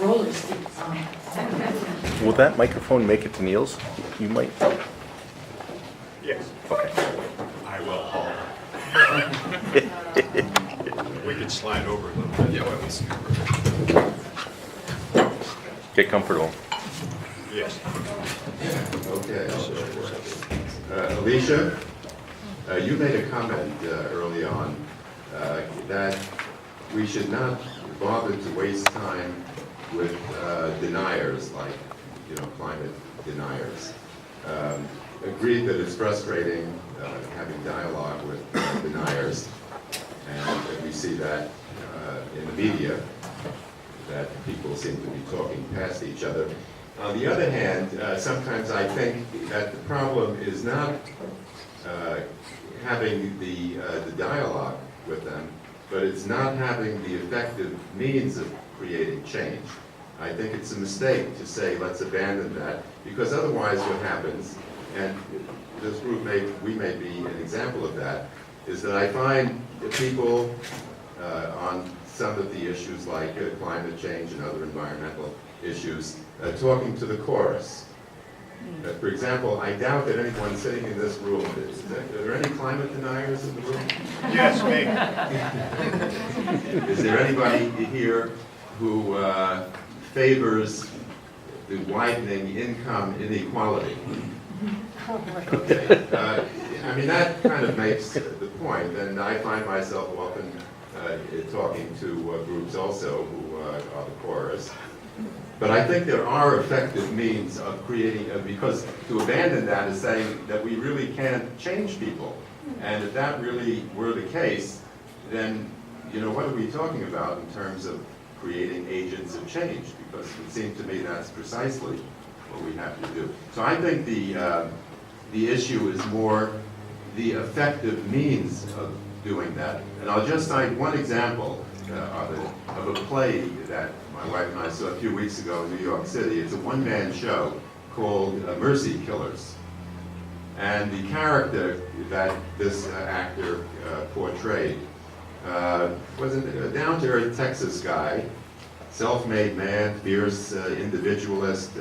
roller skates. Will that microphone make it to Niels? You might. Yes, Okay. I will, Paul. We could slide over a little bit. Yeah, well, Get comfortable. yes. Okay. Alicia, you made a comment early on that we should not bother to waste time with deniers, like, climate deniers. Agreed that it's frustrating having dialogue with deniers, and that we see that in the media, that people seem to be talking past each other. On the other hand, sometimes I think that the problem is not having the dialogue with them, but it's not having the effective means of creating change. I think it's a mistake to say, let's abandon that, because otherwise what happens, and this group we may be an example of that, is that I find that people on some of the issues like climate change and other environmental issues talking to the chorus. For example, I doubt that anyone sitting in this room, are there any climate deniers in the room? Yes, me. Is there anybody here who favors the widening income inequality? Okay. I mean, that kind of makes the point, and I find myself often talking to groups also who are the chorus. But I think there are effective means of creating, because to abandon that is saying that we really can't change people. And if that really were the case, then, what are we talking about in terms of creating agents of change? Because it seems to me that's precisely what we have to do. So I think the issue is more the effective means of doing that. And I'll just cite one example of a play that my wife and I saw a few weeks ago in New York City. It's a one-man show called Mercy Killers. And the character that this actor portrayed was a down-to-earth Texas guy, self-made man, fierce individualist.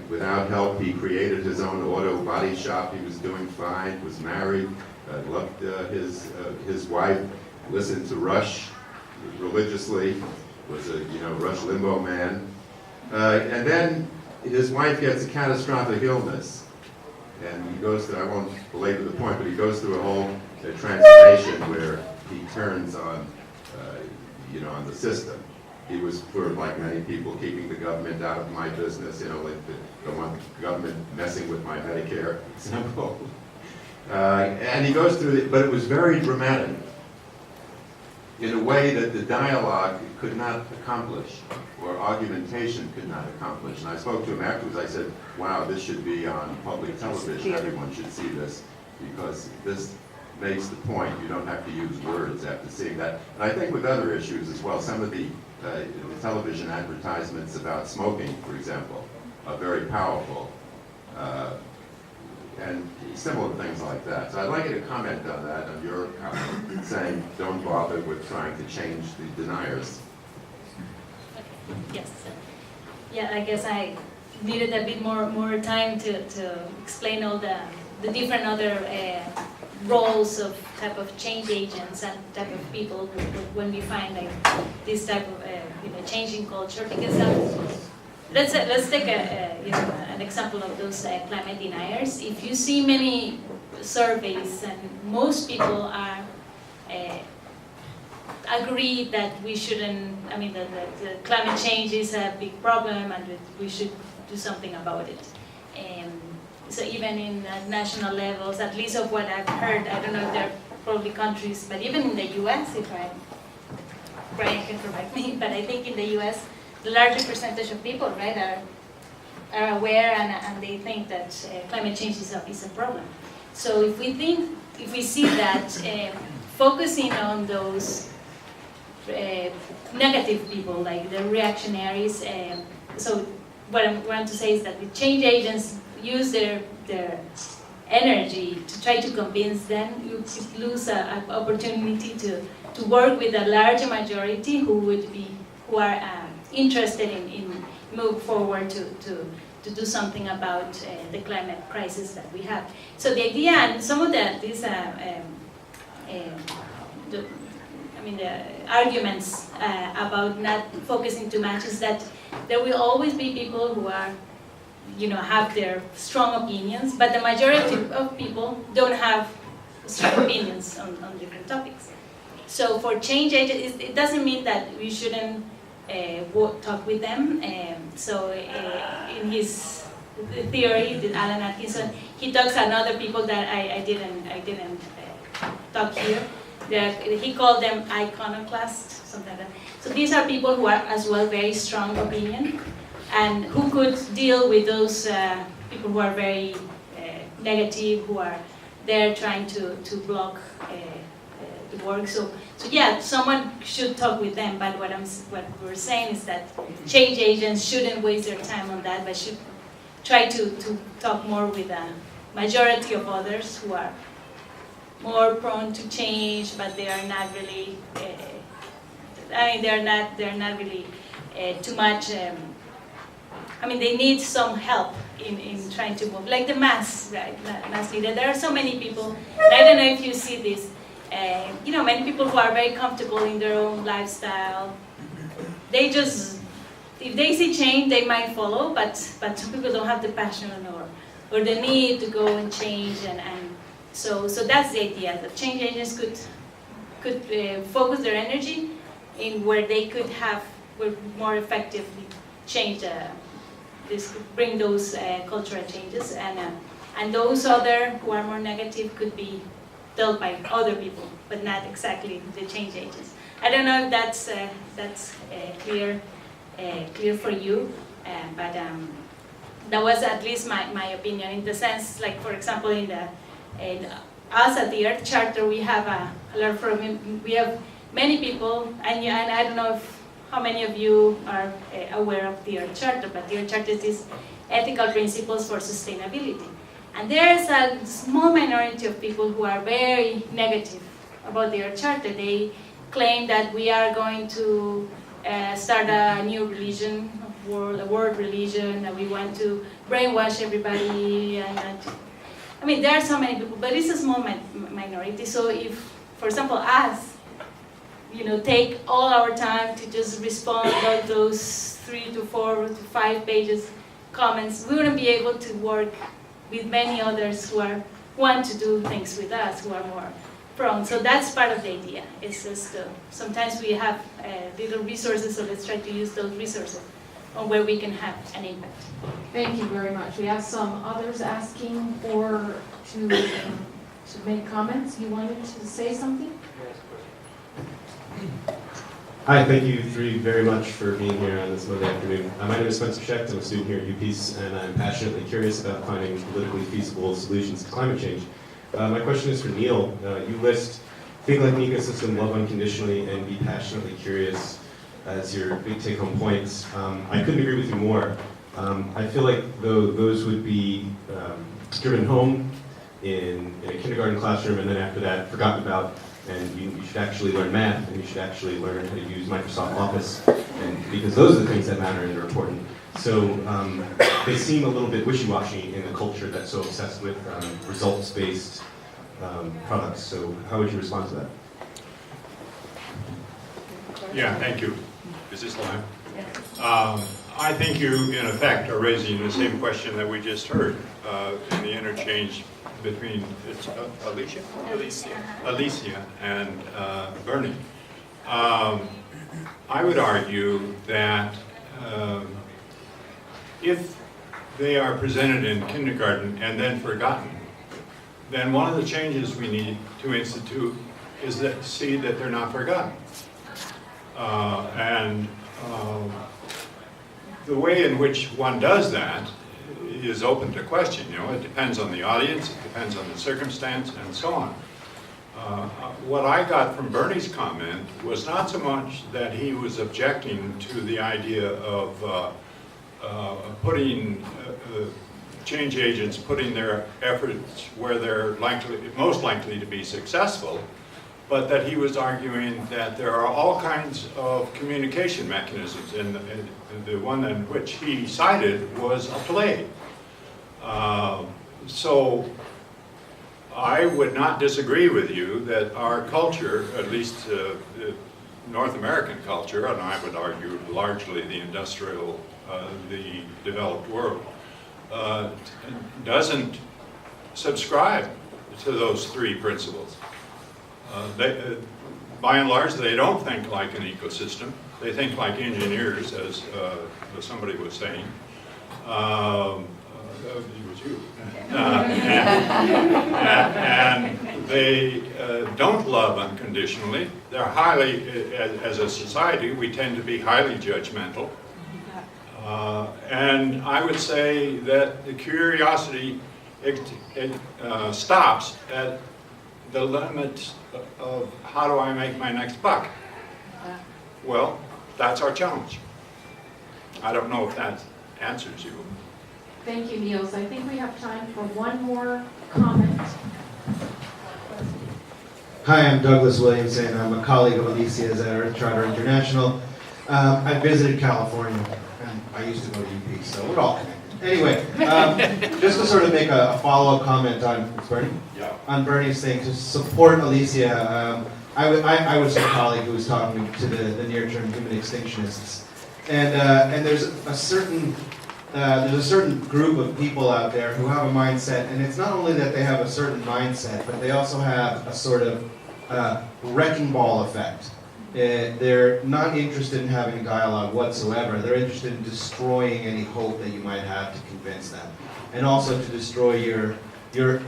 Without help, he created his own auto body shop. He was doing fine, was married, loved his wife, listened to Rush religiously, was a Rush Limbaugh man. And then his wife gets a catastrophic illness. And he goes through, I won't belabor the point, but he goes through a whole transformation where he turns on, on the system. He was, for like many people, keeping the government out of my business, like don't want the government messing with my Medicare example. And he goes through it, but it was very dramatic in a way that the dialogue could not accomplish, or argumentation could not accomplish. And I spoke to him afterwards. I said, wow, this should be on public television. Everyone should see this, because this makes the point. You don't have to use words after seeing that. And I think with other issues as well, some of the television advertisements about smoking, for example, are very powerful. And similar things like that. So I'd like you to comment on that, on your comment, saying don't bother with trying to change the deniers. Okay. Yes. Yeah, I guess I needed a bit more time to explain all the different other roles of type of change agents and type of people when we find like this type of changing culture. Because let's take an example of those climate deniers. If you see many surveys, and most people are agree that we shouldn't. I mean, that the climate change is a big problem, and that we should do something about it. So even in national levels, at least of what I've heard, I don't know if there are probably countries, but even in the U.S., if Brian can correct me, but I think in the U.S. the larger percentage of people, right, are aware and they think that climate change is a problem. So if we see that focusing on those negative people, like the reactionaries, so what I'm going to say is that the change agents use their energy to try to convince them. You lose an opportunity to work with a larger majority who are interested in move forward to do something about the climate crisis that we have. So the idea, and some of these the arguments about not focusing too much is that there will always be people who are, have their strong opinions, but the majority of people don't have strong opinions on different topics. So for change agents, it doesn't mean that we shouldn't talk with them. So in his theory, Alan Atkinson, he talks on other people that I didn't talk here. He called them iconoclasts, something like that. So these are people who are as well very strong opinion, and who could deal with those people who are very negative, who are there trying to block the work. So yeah, someone should talk with them. But what we're saying is that change agents shouldn't waste their time on that, but should try to talk more with a majority of others who are more prone to change, but they are not really. They're not really too much. They need some help in trying to move, like the mass, right? Mass leader. There are so many people. I don't know if you see this. Many people who are very comfortable in their own lifestyle. They just, if they see change, they might follow, but some people don't have the passion or the need to go and change, and so that's the idea. That change agents could focus their energy in where they could more effectively change bring those cultural changes, and those other who are more negative could be dealt by other people, but not exactly the change agents. I don't know if that's clear for you, but that was at least my opinion, in the sense, like for example, in us at the Earth Charter, we have a lot of we have many people, and I don't know how many of you are aware of the Earth Charter, but the Earth Charter is these ethical principles for sustainability. And there's a small minority of people who are very negative about the Earth Charter. They claim that we are going to start a new religion, a world religion, that we want to brainwash everybody. And there are so many people, but it's a small minority. So if, for example, us, take all our time to just respond to those 3 to 4 to 5 pages comments, we wouldn't be able to work with many others who want to do things with us, who are more prone. So that's part of the idea. It's just sometimes we have little resources, so let's try to use those resources on where we can have an impact. Thank you very much. We have some others asking to make comments. You wanted to say something? Hi, thank you three very much for being here on this Monday afternoon. My name is Spencer Schecht. I'm a student here at UPeace, and I'm passionately curious about finding politically feasible solutions to climate change. My question is for Neil. You list think like an ecosystem, love unconditionally, and be passionately curious as your big take-home points. I couldn't agree with you more. I feel like those would be driven home in a kindergarten classroom, and then after that forgotten about. And you should actually learn math, and you should actually learn how to use Microsoft Office, and because those are the things that matter and are important. So they seem a little bit wishy-washy in a culture that's so obsessed with results-based products. So how would you respond to that? Yeah, thank you. Is this live? I think you, in effect, are raising the same question that we just heard in the interchange between Alicia and Bernie. I would argue that if they are presented in kindergarten and then forgotten, then one of the changes we need to institute is that see that they're not forgotten. The way in which one does that is open to question. It depends on the audience, it depends on the circumstance, and so on. What I got from Bernie's comment was not so much that he was objecting to the idea of putting change agents putting their efforts where they're most likely to be successful, but that he was arguing that there are all kinds of communication mechanisms, and the one in which he cited was a play. So I would not disagree with you that our culture, at least North American culture, and I would argue largely the industrial, the developed world, doesn't subscribe to those three principles. By and large, they don't think like an ecosystem. They think like engineers, as somebody was saying. It was you. And they don't love unconditionally. They're highly, as a society, we tend to be highly judgmental. And I would say that the curiosity stops at the limits of how do I make my next buck? Well, that's our challenge. I don't know if that answers you. Thank you, Niels. I think we have time for one more comment. Hi, I'm Douglas Williamson. I'm a colleague of Alicia's at Earth Charter International. I visited California, and I used to go to UP, so we're all connected. Anyway, just to sort of make a follow-up comment on Bernie? Yeah. On Bernie's thing, to support Alicia, I was a colleague who was talking to the near-term human extinctionists, and there's a certain group of people out there who have a mindset, and it's not only that they have a certain mindset, but they also have a sort of wrecking ball effect. They're not interested in having a dialogue whatsoever. They're interested in destroying any hope that you might have to convince them, and also to destroy your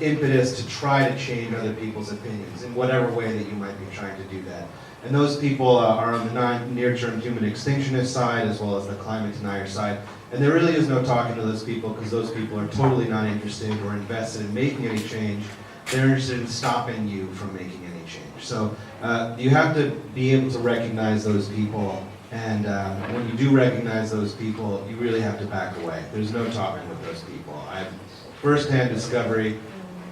impetus to try to change other people's opinions in whatever way that you might be trying to do that. And those people are on the near-term human extinctionist side as well as the climate denier side. And there really is no talking to those people because those people are totally not interested or invested in making any change. They're interested in stopping you from making any change. So you have to be able to recognize those people. And when you do recognize those people, you really have to back away. There's no talking with those people. I've first-hand discovery.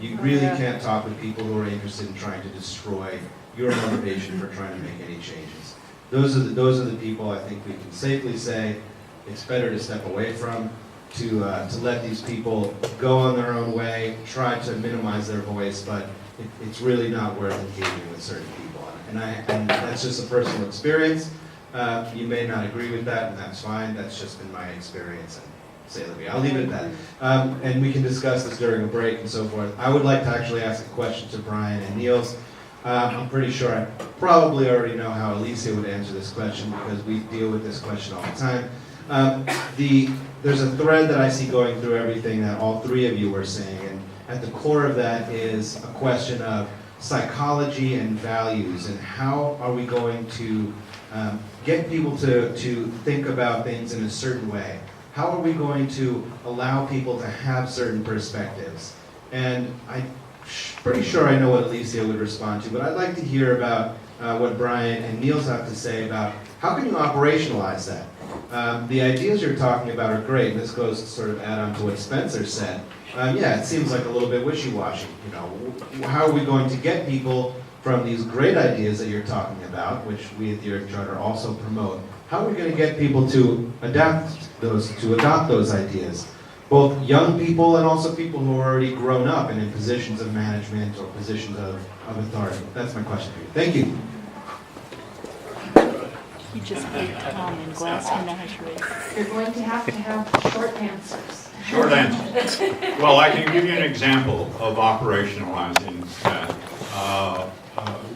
You really can't talk with people who are interested in trying to destroy your motivation for trying to make any changes. Those are the people I think we can safely say it's better to step away from, to let these people go on their own way, try to minimize their voice, but it's really not worth engaging with certain people. And that's just a personal experience. You may not agree with that, and that's fine. That's just been my experience. I'll leave it at that. And we can discuss this during a break and so forth. I would like to actually ask a question to Brian and Niels. I'm pretty sure I probably already know how Alicia would answer this question because we deal with this question all the time. There's a thread that I see going through everything that all three of you were saying, and at the core of that is a question of psychology and values, and how are we going to get people to think about things in a certain way? How are we going to allow people to have certain perspectives? And I'm pretty sure I know what Alicia would respond to, but I'd like to hear about what Brian and Niels have to say about how can you operationalize that? The ideas you're talking about are great, and this goes to sort of add on to what Spencer said. Yeah, it seems like a little bit wishy-washy. You know, how are we going to get people from these great ideas that you're talking about, which we at the Earth Charter also promote? How are we going to get people to adopt those ideas? Both young people and also people who are already grown up and in positions of management or positions of authority. That's my question for you. Thank you. You just gave Tom and Glass Menagerie. You're going to have short answers. Short answer. Well, I can give you an example of operationalizing that.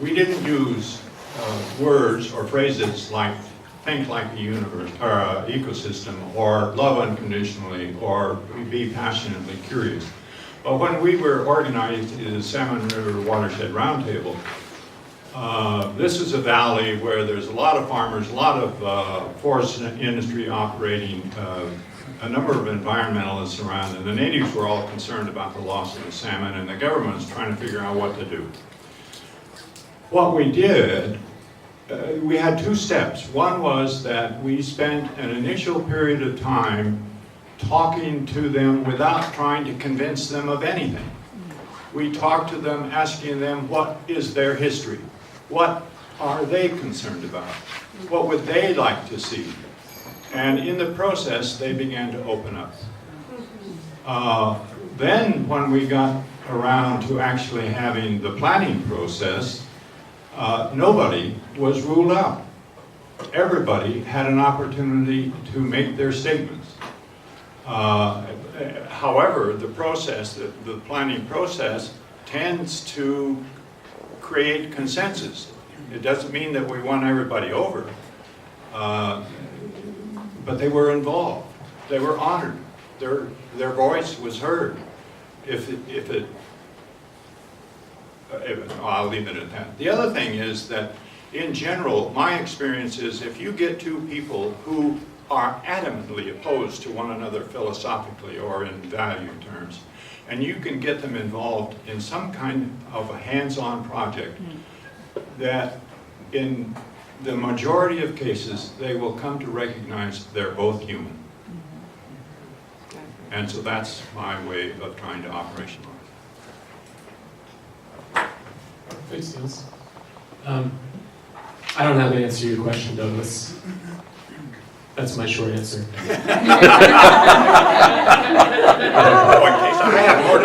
We didn't use words or phrases like think like a universe or ecosystem, or love unconditionally, or be passionately curious. But when we were organized in the Salmon River Watershed Roundtable, this is a valley where there's a lot of farmers, a lot of forest industry operating, a number of environmentalists around, and the natives were all concerned about the loss of the salmon, and the government was trying to figure out what to do. What we did, we had two steps. One was that we spent an initial period of time talking to them without trying to convince them of anything. We talked to them, asking them what is their history. what are they concerned about? What would they like to see? And in the process, they began to open up. Then when we got around to actually having the planning process, nobody was ruled out. Everybody had an opportunity to make their statements. However, the process, the planning process, tends to create consensus. It doesn't mean that we won everybody over, but they were involved. They were honored. Their voice was heard. I'll leave it at that. The other thing is that, in general, my experience is if you get two people who are adamantly opposed to one another philosophically or in value terms, and you can get them involved in some kind of a hands-on project, that in the majority of cases, they will come to recognize they're both human. And so that's my way of trying to operationalize. Thanks, Niels. I don't have an answer to your question, Douglas. That's my short answer. Oh, in case I have more to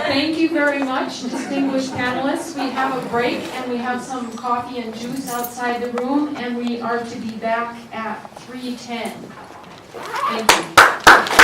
Thank you very much, distinguished panelists. We have a break and we have some coffee and juice outside the room, and we are to be back at 3:10. Thank you.